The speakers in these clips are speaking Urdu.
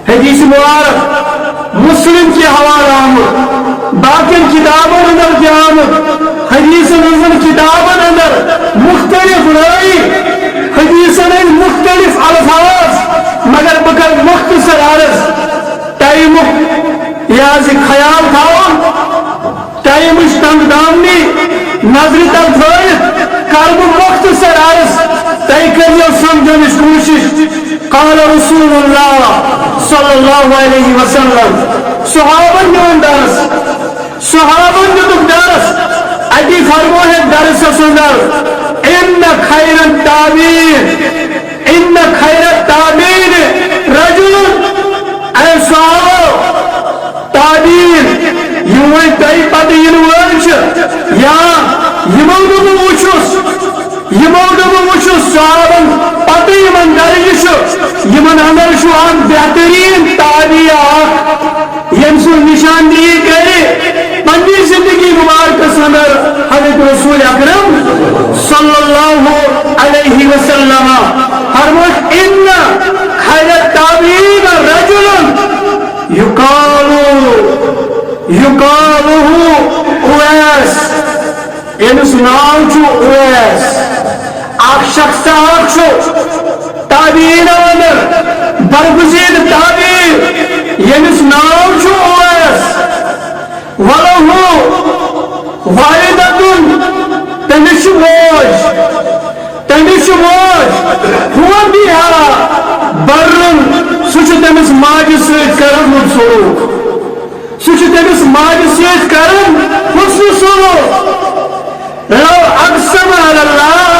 حدیث مبارک مسلم کے حوالہ آمد، باقی کتابوں اندر کیا آمد، حدیث نظر کتابوں اندر مختلف رائی، حدیث اندر مختلف الفاظ، مگر بکر مختصر عرض ٹائم یہ خیال تھا ٹائم تنگ دامنی نظر تل تھوڑ کرب مختصر عرض تھی کریو سمجھنچ کوشش قال رسول اللہ صلی اللہ علیہ وسلم صحابن دیون درس صحابن دیتک درس ادی فرمو ہے درس سندر ان خیر التابعین ان خیر التابعین رجل اے صحابہ تابعین یویں تئی پتہ ینوچ یا یمو دو وچھس صحابن پتہ یمن درج یمن اندر اخ بہترین تابعی یم سن نشاندہی کرے پنی زندگی مبارکس اندر حضرت رسول اکرم صلی اللہ علیہ وسلم فرمود ان خیر التابعین رجل یقال اویس یمس نام چھو اویس اخ شخص تابعین اندر برگزید تابعی یمس نام چھو اویس ولہو والدتن تمس موج ہوا بیہا برن سچ تمس ماجہ سۭتۍ کرن حسن سلوک سچ تمس ماجہ سۭتۍ کرن حسن سلوک لو اقسم علی اللہ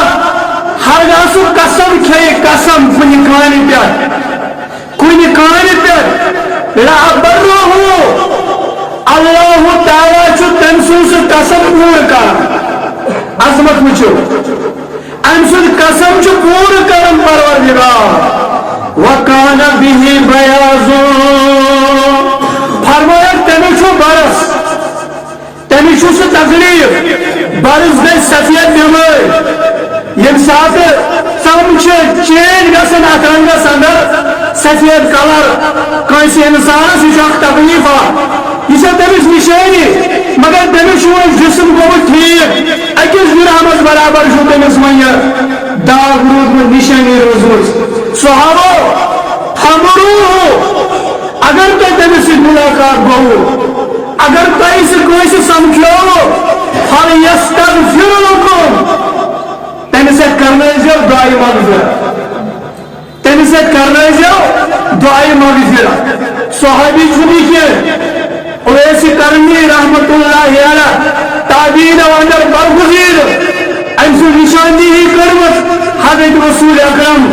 ہرگاہ سو قسم کھیے قسم کن کان پہ لأبرہ اللہ تعالیٰ تم سن قسم پور کر عظمت وچو ام سن قسم پور کرن پروردگار وکان به بیاض فرمایا تمیش برس تمیش سہ تکلیف برس گئی سفید بیمار یم سات سم چینج گھن ات رنگس اندر سفید کلر کنس انسانس یہ تکلیف یہ تمس نشانی مگر تمس جسم گوت ٹھیک اکس گرامس برابر تمس ون داغ روزمت نشانی روزمت صحابو حمرو اگر تہ تمس سۭتۍ ملاقات گو اگر تہ سہ سمکھو فل یستغفر لکم تمس کرنٲیزیو دعائے مغفرت تمس کرنٲیزیو دعائے مغفرت صحابی چھُنہٕ کینٛہہ اویس کرنی رحمت اللہ علیہ تابعین اندر برگزید ام سن نشاندہی کرمت حضرت رسول اکرم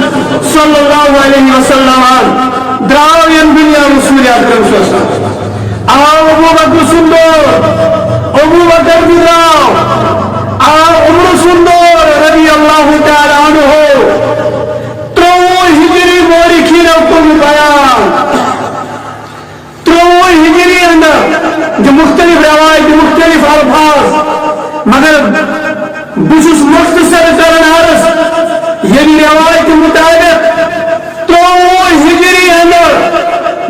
صلی اللہ علیہ وسلم دراو یم دنیا رسول اکرم صلی اللہ علیہ وسلم آو ابو بکر سندور ابو بکر دراو آو عمر سندور رضی اللہ تعالی عنہ ترو ہجری موری کھیرو کن بیان ہجری اندر جو مختلف روایت مختلف الفاظ مگر بس مختصر کرن عرض یعنی روایت مطابق تو ہجری اندر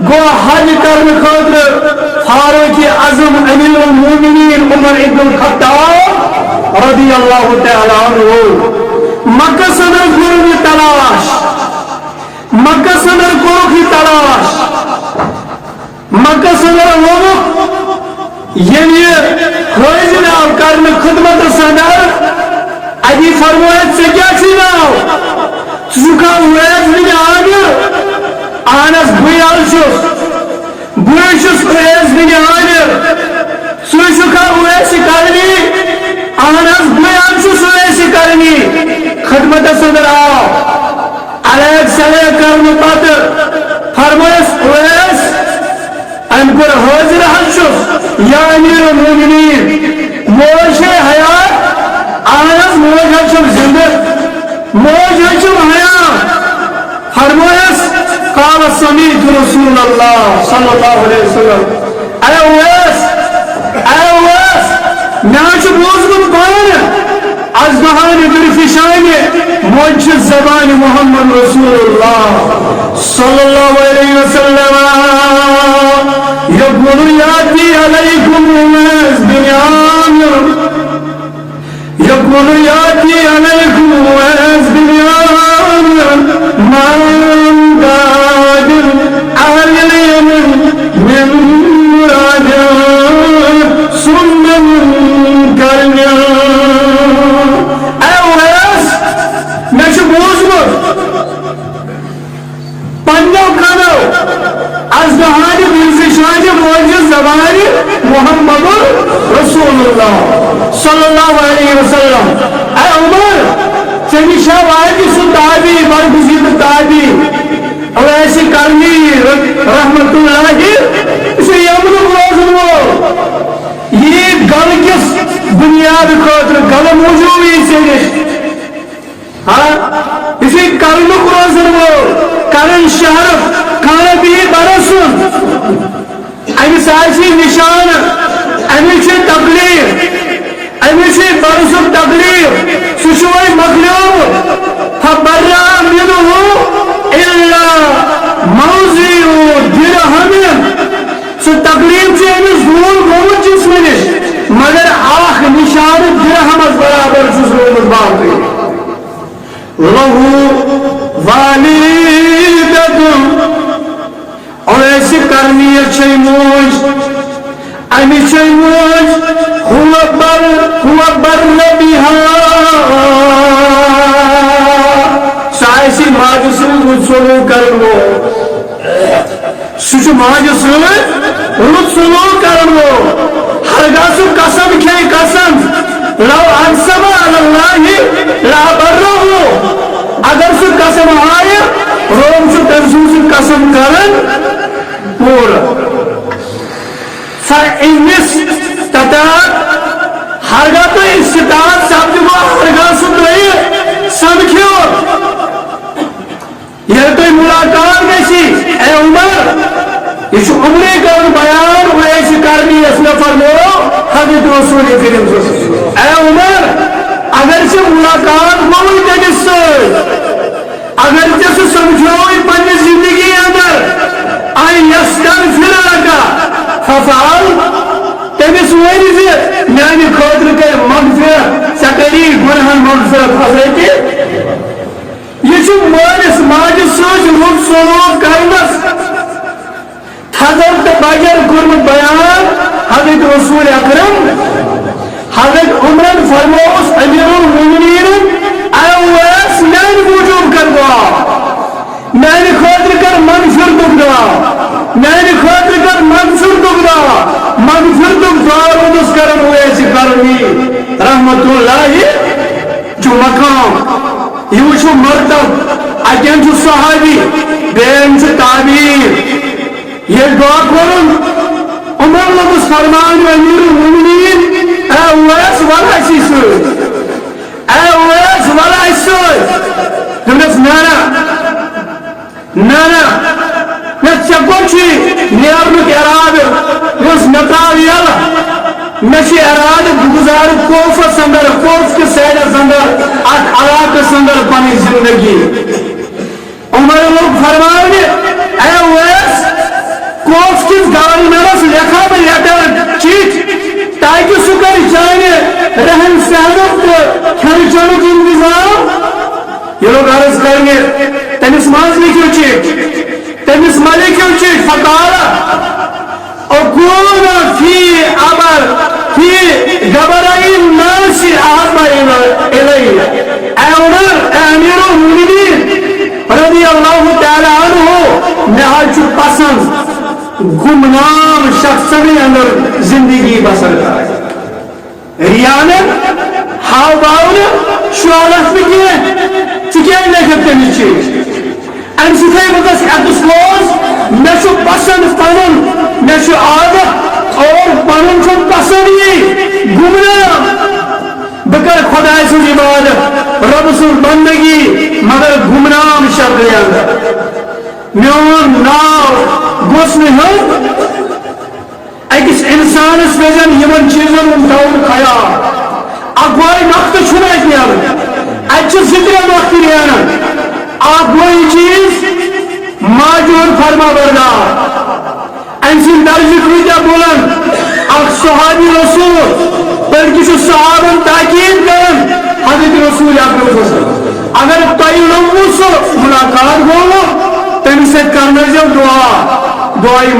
گو حج کرن خاطر فاروق اعظم امیر المومنین عمر ابن الخطاب رضی اللہ تعالی عنہ مکہ صدر کرن تلاش مکہ صدر کرن تلاش مکہ صدر لوگ یعنی حاضر آو کرنے خدمت صدر ادی فرمایت سے کیا چھی ناو سکا ویز بن عامر آنس بھیال شس بھیشس ویز بن عامر سکا ویز کرنی آنس بھیال شس ویز کرنی خدمت صدر آو علیہ سلیہ کرنے پاتر فرمایت ویز ام پر حاضر حشف یا امیر المومنین موج حیات آنس موج حشف زندہ موج حشف حیات فرمایس قال سمیت رسول اللہ صلی اللہ علیہ وسلم اے اویس میاچ بوزگم پان از دہان درفشان موج زبان محمد رسول اللہ صلی اللہ علیہ وسلم اللہ صلی اللہ علیہ وسلم اے عمر چنشا واحدی سن تابی برگزید تابی اویسی کرنی رحمت اللہ اسے یمن روزن وہ یہ گل کس بنیاد خاطر گل موجود سے ہاں اسی کرن روزن وہ کرن شہر کھانا بھی برسن امس آسی نشان امچ تقریر امچ برسک تقریر سوائے مخلوق فبرا منه الا موضع درہم سو تقریر سے امس رول گومت جس نش مگر آخ نشان درہم برابر چھ رومت باقی لہو والدت اور ایسی کرنی اچھے موج امی چھے موج ہوا بر نبیہا سائسی ماج سن سلو کرنو سوچ ماج سن سلو کرنو ہرگاہ سو قسم کھے قسم لو انسب اللہ لا برہو اگر سو قسم آئے روم سو تنسو سو قسم کرن پورا سر انس تطاق ہرگاہ تو استطاعت سب جب ہرگاہ سو دئیے سمکھیو یہ تو ملاقات گیسی اے عمر اس عمرے کا بیان ویسی کرنی اس نے فرمو حضرت رسول کریم صلی اللہ علیہ وسلم اے عمر اگر سے ملاقات ہوئی تجس سے اگر جس سمجھوئی پنی زندگی اندر آئی یسکن فرارکا ففعل تمس ویری سے میانی خاطر کے مغفرت سکری گنہن مغفرت حضرت یہ چھو مالس ماجس سوچ رب سلوک کرنس حضرت بغیر کرمت بیان حضرت رسول اکرم حضرت عمرن فرموس امیر المؤمنین اویس میانی وجوب کر دعا میانی خاطر کر مغفر دک دعا میانی خاطر کر مغفر دک دعا مغفر دک دعا ردس کرن اویس کرنی رحمت اللہ جو مقام یہ چھو مرتب اکین چھو صحابی بین چھو تعبیر یہ دعا کرن عمر لگس فرمان امیر المؤمنین اے اویس والا اسی سوئی اے اویس والا اسی سوئی تمہیں نانا نانا نتشکوچی نیارنک اراد نس نتاوی اللہ نشی اراد گزار کوف سندر کوف کے سیڈ سندر اک علاق سندر پانی زندگی عمر لوگ فرمائے اے اویس کوف کس گاڑی میں بس لکھا میں لیٹر چیٹ تاکہ سکر چاہنے رہن سہنت کھر چونک انتظام یہ لوگ عرض کریں گے تنس مازلی کیوں چیٹ تنس مالی کیوں چیٹ فقارا اکون فی عبر فی گبرائی ناسی آہد الی اے عمر اے امیر المؤمنین رضی اللہ تعالی عنہ نہایت چو پسند گمنام شخصی اندر زندگی بسر کرے ریانت ہاو باؤن شوالت بکیے چکے لیکن تنی چیز امسی تھے بکس ایکسپوز میں شو پسند پنن میں شو عادت اور پنن شو پسند یہ گمنام بکر خدا سے عبادت رب سے بندگی مگر گمنام شخصی اندر میون ناو گوسن ہم اکس انسان اس وجن یمن چیزن دور خیال اگوائی وقت چھنا اتنیال اچھا ذکر وقت لیانا اگوائی چیز ماجور فرما بردار انسان درجی کریجا بولن اک صحابی رسول بلکہ شو صحابن تاکید کرن حضرت رسول اکرم صلی اللہ علیہ وسلم اگر تائی لوگوں سے ملاقات ہو تم سے کرنا جو دعائی